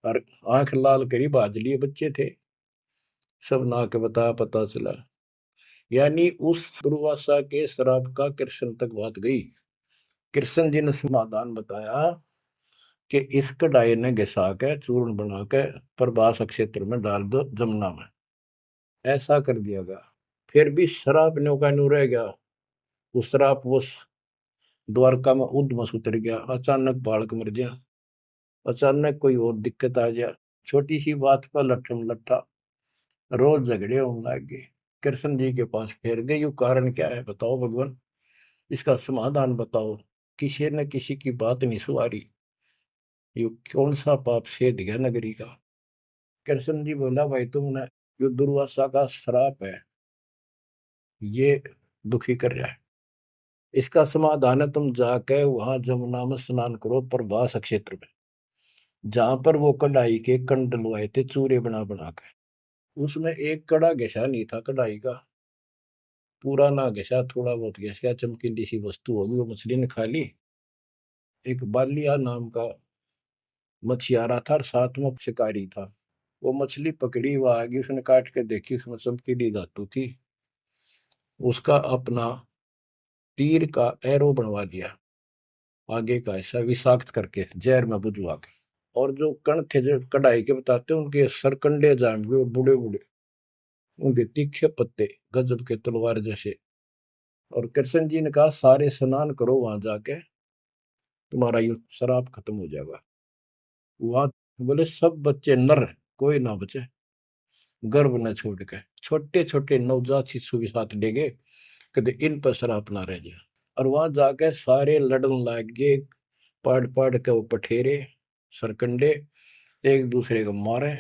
और आंख लाल करी बाज लिए बच्चे थे, सब ना के बता पता चला। यानी उस दुर्वासा के श्राप का कृष्ण तक बात गई। कृष्ण जी ने समाधान बताया कि इस कढ़ाई ने घिसा के चूर्ण बना के प्रभास क्षेत्र में डाल दो जमुना में, ऐसा कर दिया गया। फिर भी श्राप न्यो का न्यू रह गया। वो श्राप वो द्वारका में उद्मस उतर गया, अचानक बालक मर गया, अचानक कोई और दिक्कत आ गया, छोटी सी बात पर लट्ठम लट्ठा, रोज झगड़े होने लग गए। कृष्ण जी के पास फिर गए, यू कारण क्या है बताओ भगवान, इसका समाधान बताओ। किसी न किसी की बात नहीं सुहारी, यू कौन सा पाप सेध गया नगरी का? कृष्ण जी बोला, भाई तुमने, जो दुर्वासा का श्राप है ये दुखी कर रहा है, इसका समाधान है तुम जाके वहां जमुना में स्नान करो प्रभास क्षेत्र में, जहां पर वो कढ़ाई के कंड डलवाए थे चूरे बना बना के। उसमें एक कड़ा घिसा नहीं था कढ़ाई का, पूरा ना घिसा, थोड़ा बहुत घिस, चमकीली सी वस्तु होगी, वो मछली ने खा ली। एक बालिया नाम का मछियारा था और साथ में शिकारी था, वो मछली पकड़ी, वो आ गई, उसने काट के देखी, उसमें चमकीली धातु थी। उसका अपना तीर का एरो बनवा दिया, आगे का ऐसा विषाक्त करके जहर में बुझवा के। और जो कण थे जो कढ़ाई के बताते हैं, उनके सरकंडे जाम गए, बूढ़े बूढ़े, उनके तीखे पत्ते गजब के तलवार जैसे। और कृष्ण जी ने कहा, सारे स्नान करो वहां जाके, तुम्हारा ये शराब खत्म हो जाएगा। वहां बोले सब बच्चे नर, कोई ना बचे, गर्भ न छोड़ के, छोटे छोटे नवजात शिशु भी साथ ले गए, कभी इन पर शराब ना रह जाए। और वहां जाके सारे लड़न लग गए, पढ़ पढ़ के वो पठेरे सरकंडे एक दूसरे को मारे,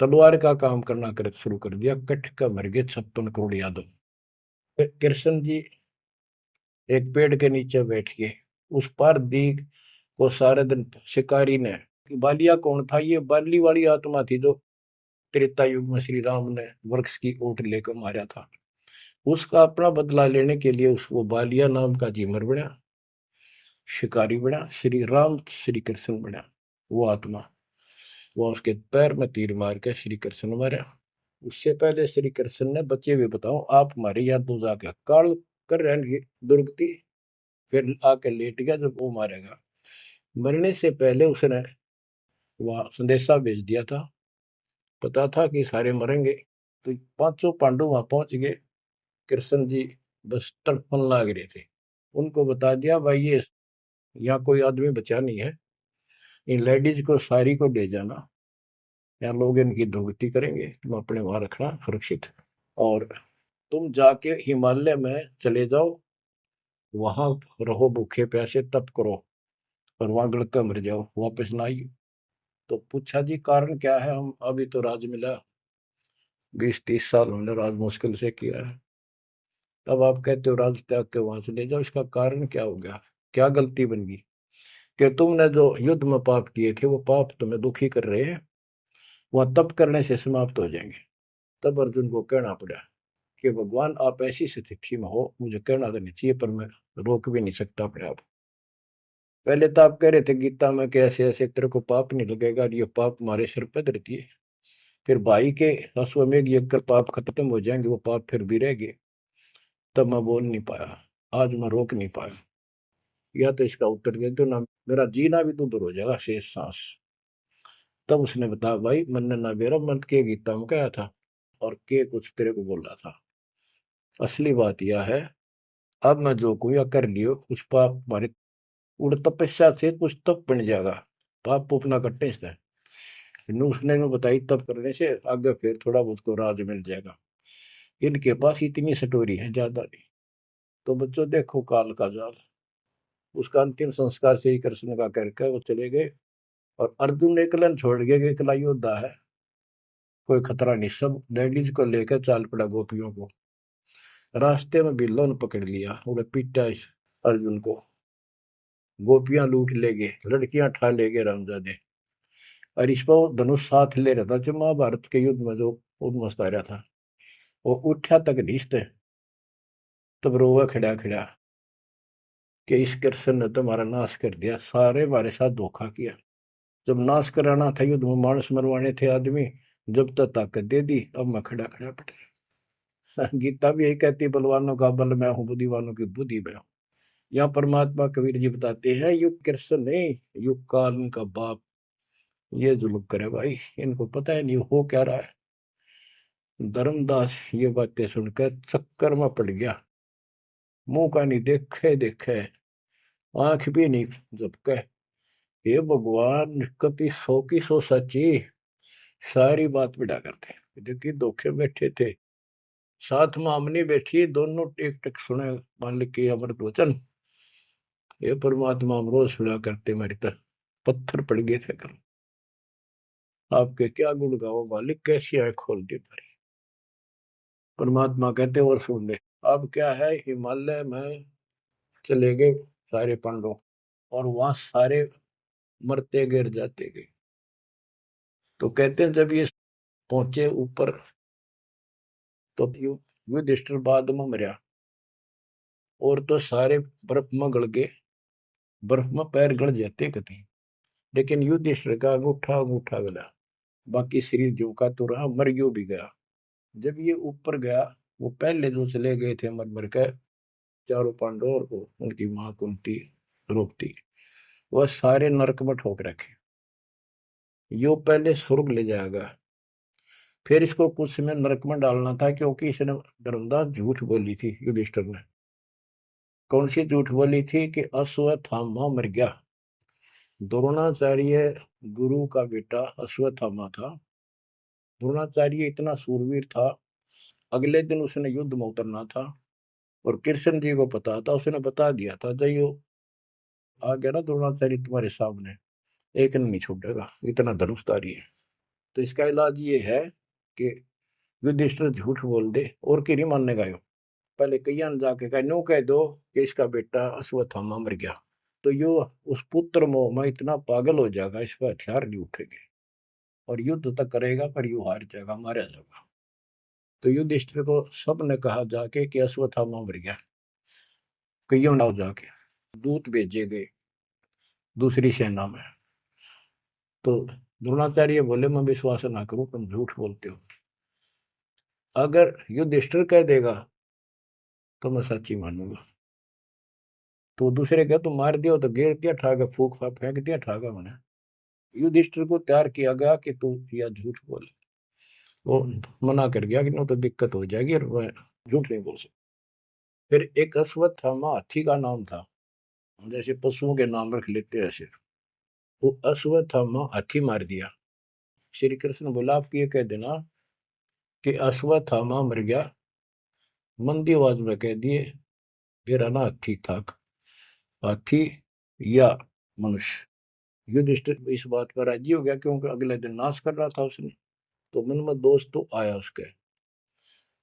तलवार का काम करना कर शुरू कर दिया। कट का मर गए 56 करोड़ यादव। फिर कृष्ण जी एक पेड़ के नीचे बैठ गए, उस पार दीख को सारे दिन शिकारी ने, बालिया कौन था? ये बाली वाली आत्मा थी जो त्रेता युग में श्री राम ने वृक्ष की ओट लेकर मारा था। उसका अपना बदला लेने के लिए उस वो बालिया नाम का जीमर बना, शिकारी बना, श्री राम श्री कृष्ण बना। वो आत्मा, वो उसके पैर में तीर मार के श्री कृष्ण मारा। उससे पहले श्री कृष्ण ने, बच्चे भी बताओ आप हमारे यहाँ दो जाके काल कर रहे दुर्गति, फिर आके लेट गया जब वो मारेगा। मरने से पहले उसने वह संदेशा भेज दिया था पता था कि सारे मरेंगे। तो पांचों पांडु वहां पहुंच गए। कृष्ण जी बस तड़पन लाग रहे थे। उनको बता दिया भाई ये यहाँ कोई आदमी बचा नहीं है, इन लेडीज को सारी को ले जाना, यहाँ लोग इनकी दुर्गति करेंगे, तुम अपने वहां रखना सुरक्षित। और तुम जाके हिमालय में चले जाओ, वहां रहो भूखे प्यासे तप करो, और वहां गड़का मर जाओ, वापस ना आइए। तो पूछा जी कारण क्या है? हम अभी तो राज मिला, 20-30 साल हमने राज मुश्किल से किया है, अब आप कहते हो राज त्याग के वहां चले जाओ, इसका कारण क्या हो गया? क्या गलती बन गई कि तुमने जो युद्ध में पाप किए थे वो पाप तुम्हें दुखी कर रहे हैं, वह तप करने से समाप्त हो जाएंगे। तब अर्जुन को कहना पड़ा कि भगवान आप ऐसी स्थिति में हो, मुझे कहना तो नहीं चाहिए पर मैं रोक भी नहीं सकता अपने आप। पहले तो आप कह रहे थे गीता में कि ऐसे ऐसे तेरे को पाप नहीं लगेगा, ये पाप हमारे सिर पर धरती है। फिर भाई के अश्वमेध यज्ञ कर पाप खत्म हो जाएंगे, वो पाप फिर भी रह गए। तब मैं बोल नहीं पाया, आज मैं रोक नहीं पाया। या तो इसका उत्तर दे दो ना, मेरा जीना भी दूभर हो जाएगा शेष सांस। तब उसने बताया भाई मैंने ना मेरा मन के गीता में कहा था, और के कुछ तेरे को बोला था। असली बात यह है, अब मैं जो कोई कर लियो कुछ पाप हमारे उड़ तपस्या से कुछ तप बन जाएगा, पाप पुपना कट्टे से। उसने में बताई तप करने से आगे फिर थोड़ा बहुत को राज मिल जाएगा। इनके पास इतनी स्टोरी है, ज्यादा नहीं। तो बच्चों देखो काल का जाल। उसका अंतिम संस्कार श्री कृष्ण का करके वो चले गए, और अर्जुन ने एकलन छोड़ गया कि एकला योद्धा है, कोई खतरा नहीं। सब लेडीज को लेकर चाल पड़ा गोपियों को। रास्ते में बिल्लो ने पकड़ लिया, उन्हें पीटा इस अर्जुन को। गोपियां लूट ले गए, लड़कियां ठा ले गए रामजादे। और इस पर धनुष साथ ले रहा था, जो महाभारत के युद्ध में जो उद्मस्त आ रहा था, वो उठा तक ढीसते। तब रोवा खड़ा खड़ा कि इस कृष्ण ने तुम्हारा नाश कर दिया, सारे हमारे साथ धोखा किया। जब नाश कराना था युद्ध में, मानस मरवाने थे आदमी, जब तक ताकत दे दी, अब मैं खड़ा खड़ा पड़। गीता भी यही कहती है, बलवानों का बल मैं हूँ, बुद्धिवानों की बुद्धि मैं हूँ। यहाँ परमात्मा कबीर जी बताते हैं युग कृष्ण नहीं, युग काल उनका बाप ये जुल्म करे भाई, इनको पता है नहीं हो क्या रहा है। धर्मदास ये बातें सुनकर चक्कर में पड़ गया, मुंह का नहीं देखे देखे, आंख भी नहीं झपके। ये भगवान कभी 100 की 100 सच्ची, सारी बात बिड़ा करते। देखिए धोखे बैठे थे, साथ में हमने बैठी, दोनों टेक टेक सुने मालिक के अमृत वचन। ये परमात्मा हम रोज सुना करते, मेरी तरह पत्थर पड़ गए थे कल। आपके क्या गुण गाओ मालिक, कैसी आंख खोल दी मेरी। परमात्मा कहते और सुन ले। अब क्या है, हिमालय में चले गए सारे पांडव, और वहां सारे मरते गिर जाते गए। तो कहते हैं जब ये पहुंचे ऊपर, तो युधिष्ठिर बाद में मरा, और तो सारे बर्फ में गड़ गए, बर्फ में पैर गड़ जाते कहीं। लेकिन युधिष्ठिर का अंगूठा अंगूठा गला, बाकी शरीर जो का तो रहा, मर गयो भी गया। जब ये ऊपर गया, वो पहले जो चले गए थे मर मर कर, चारों पांडव और वो उनकी मां कुंती द्रौपदी, वह सारे नरक में ठोक रखे। यो पहले स्वर्ग ले जाएगा, फिर इसको कुछ समय नरक में डालना था, क्योंकि इसने धर्मदास झूठ बोली थी युधिष्ठिर ने। कौन सी झूठ बोली थी? कि अश्वत्थामा मर गया। द्रोणाचार्य गुरु का बेटा अश्वत्थामा था। द्रोणाचार्य इतना सूरवीर था, अगले दिन उसने युद्ध में उतरना था, और कृष्ण जी को पता था, उसने बता दिया था जयो आ गया ना द्रोणाचार्य तुम्हारे सामने, एक नहीं छूटेगा, इतना धनुषधारी है। तो इसका इलाज ये है कि युधिष्ठिर झूठ बोल दे, और की नहीं मानने का। पहले कईयां ने जाके कहा नो कह दो कि इसका बेटा अश्वत्थामा मर गया, तो यो उस पुत्र मोह में इतना पागल हो जाएगा, इस पर हथियार नहीं उठेंगे, और युद्ध तक करेगा पर यू हार जाएगा, मारा जाएगा। तो युधिष्ठिर को सब ने कहा जाके कि अश्वत्थामा मर गया। कईयों ने जाके दूत भेजे गए दूसरी सेना में। तो द्रोणाचार्य बोले मैं विश्वास ना करूं, तुम झूठ बोलते हो। अगर युधिष्ठिर कह देगा तो मैं सच्ची मानूंगा। तो दूसरे क्या तुम मार दियो, तो गिर दिया ठागा, फूक फाक फेंक दिया ठागा मैंने। युधिष्ठिर को तैयार किया गया कि तू यह झूठ बोल। वो मना कर गया कि नो तो दिक्कत हो जाएगी और मैं झूठ नहीं बोल सकता। फिर एक अश्वत्थामा हाथी का नाम था, जैसे पशुओं के नाम रख लेते हैं ऐसे। वो अश्वत्थामा हाथी मार दिया। श्री कृष्ण बोला आप ये कह देना कि अश्वत्थामा मर गया, मंदी आवाज में कह दिए मेरा ना हाथी था, हाथी या मनुष्य। युधिष्ठिर इस बात पर राजी हो गया क्योंकि अगले दिन नाश कर रहा था उसने। तो मन में दोस्त तो आया उसके,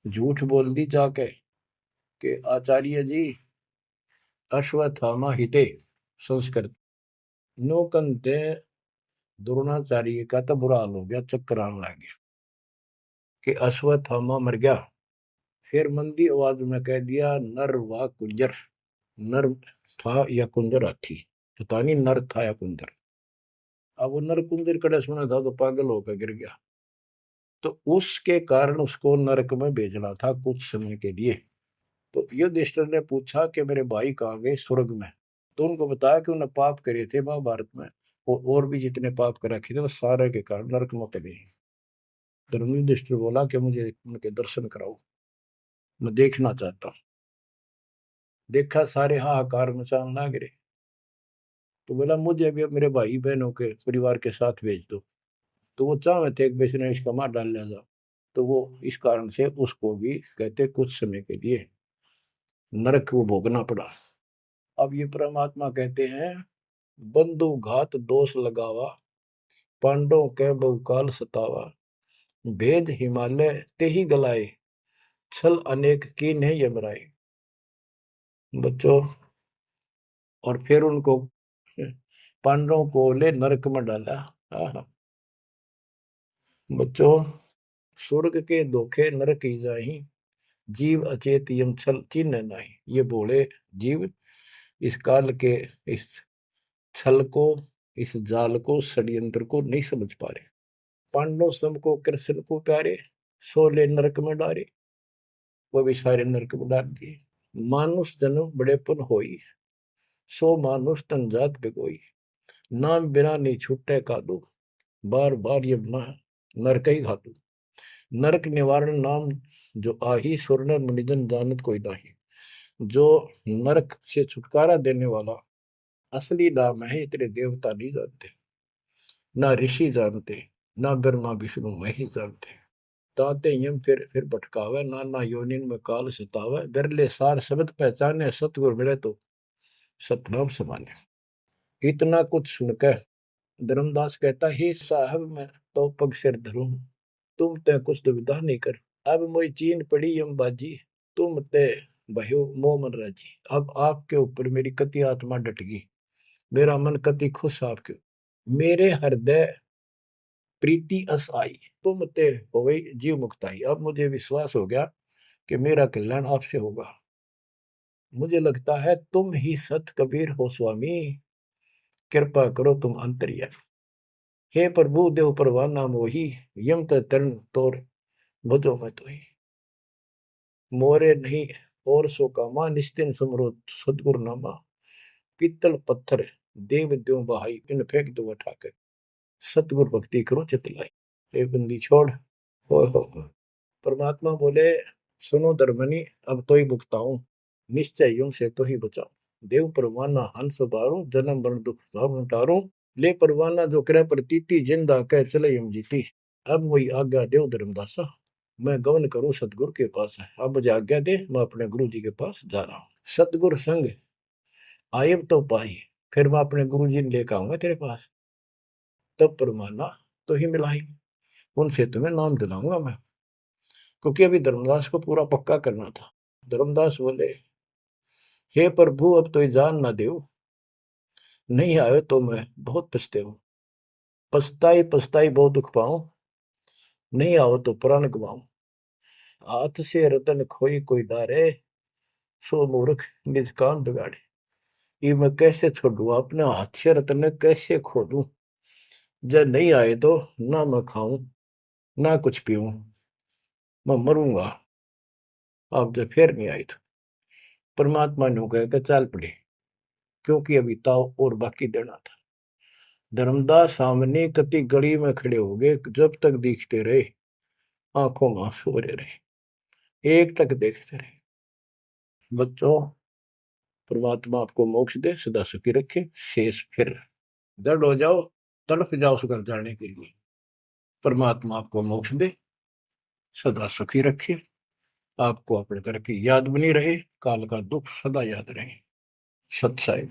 झूठ बोल दी जाके कि आचार्य जी अश्वत्थामा हिते संस्कृत नौकंते द्रोणाचार्य का तो बुरा हाल हो गया, चक्कर आने लग गया कि अश्वत्थामा मर गया। फिर मंदी आवाज में कह दिया नर व कुंजर, नर था या कुंजर हाथी, पता नहीं नर था या कुंजर। अब वो नर कुंजर कड़े सुना था तो पागल होकर गिर गया। तो उसके कारण उसको नरक में भेजना था कुछ समय के लिए। तो युधिष्ठिर ने पूछा कि मेरे भाई कहाँ गए, स्वर्ग में। तो उनको बताया कि उन्होंने पाप करे थे महाभारत में, और भी जितने पाप कर रखे थे वो सारे के कारण नरक में पड़े हैं। धर्म युधिष्ठिर बोला कि मुझे उनके दर्शन कराओ, मैं देखना चाहता हूँ। देखा सारे हाहाकार मचाने लग रहे। तो बोला मुझे भी मेरे भाई बहनों के परिवार के साथ भेज दो। तो वो चाहे थे कि बेचने इसका मार डाल लिया जाओ। तो वो इस कारण से उसको भी कहते कुछ समय के लिए नरक को भोगना पड़ा। अब ये परमात्मा कहते हैं बंधु घात दोष लगावा, पांडवों के बहुकाल सतावा, भेद हिमालय ते ही गलाए, छल अनेक की नहीं यमराए। बच्चों, और फिर उनको पांडवों को ले नरक में डाला। हाँ बच्चों, स्वर्ग के धोखे नरक ही जाही, जीव अचेत यम छल चिन्ह नहीं। ये बोले जीव इस काल के इस छल को, इस जाल को, षड्यंत्र को नहीं समझ पा रहे। पांडव सम को कृष्ण को प्यारे, सोले नरक में डारे, वो भी सारे नरक में डाल दिए। मानुष जन्म बड़े पुन होई, सो मानुष तन जात बिगोई, नाम बिना नहीं छूटे कादू, बार बार ये नरक ही घातू। नरक निवारण नाम जो आही, सुरनर मुनिजन जानत कोई नाही। जो नरक से छुटकारा देने वाला असली नाम है, इतने देवता नहीं जानते, ना ऋषि जानते, ना ब्रह्मा विष्णु महेश जानते। ताते यम फिर भटकावे, नाना योनिन में काल सतावे, बिरले सार शब्द पहचाने, सतगुर मिले तो सतनाम समाने। इतना कुछ सुनकर धर्मदास कहता हे साहब मैं तो पग सिर धरूं, तुम ते कुछ दुविधा नहीं कर। अब मोई चीन पड़ी यम बाजी, तुम ते भयो मोह मन राजी। अब आपके ऊपर मेरी कति आत्मा डट गई, मेरा मन कति खुश आपके, मेरे हृदय प्रीति अस आई, तुम ते हो गई जीव मुक्ताई। अब मुझे विश्वास हो गया कि मेरा कल्याण आपसे होगा। मुझे लगता है तुम ही सत कबीर हो स्वामी, कृपा करो तुम अंतर्यामी। हे प्रभु देव परवाना मोही, यम तरण तोर भजो मैं तो ही। मोरे नहीं और सो कामा, निस्तिन सुमरो सदगुरु नामा। पीतल पत्थर देव द्यो बहाई, इन फेंक दो उठाकर, सतगुरु भक्ति करो चितलाई। ये बंदी छोड़। हो परमात्मा बोले सुनो धर्मनी, अब तो ही भुगताऊं, निश्चय यूं से तो ही बचाऊं। देव परवाना हंस बारू, जन्म मरण दुख भाव टारू, ले परवाना जो करे प्रतीति, जिंदा कह चले यम जीती। अब वही आज्ञा देव धर्मदासा, मैं गमन करूं सतगुरु के पास है। अब मुझे आज्ञा दे, मैं अपने गुरु जी के पास जा रहा हूँ। सतगुरु संग आयब तो पाई, फिर मैं अपने गुरु जी ने लेकर आऊंगा तेरे पास। तब परमाना तो ही मिलाई, उनसे तुम्हें नाम दिलाऊंगा मैं, क्योंकि अभी धर्मदास को पूरा पक्का करना था। धर्मदास बोले हे प्रभु अब तो जान ना दे, नहीं आए तो मैं बहुत पछते हूँ, पछताई पछताई बहुत दुख पाऊं, नहीं आओ तो प्राण गवाऊं। हाथ से रतन खोई कोई डारे, सो मूर्ख निज कान बिगाड़े। ये मैं कैसे छोड़ू, अपने हाथ से रतन कैसे खो दूं। जब नहीं आए तो ना मैं खाऊं ना कुछ पीऊं, मैं मरूंगा। आप जब फिर नहीं आए तो परमात्मा ने कहा कि चल पड़े, क्योंकि अभी ताव और बाकी देना था। धर्मदास सामने कति गली में खड़े हो गए, जब तक दिखते रहे आंखों में आंसू भरे रहे, एक टक देखते रहे। बच्चों, परमात्मा आपको मोक्ष दे, सदा सुखी रखे, शेष फिर दृढ़ हो जाओ, तड़फ जाओ उस घर जाने के लिए। परमात्मा आपको मोक्ष दे, सदा सुखी रखे, आपको अपने घर की याद बनी रहे, काल का दुख सदा याद रहे। सत्साई।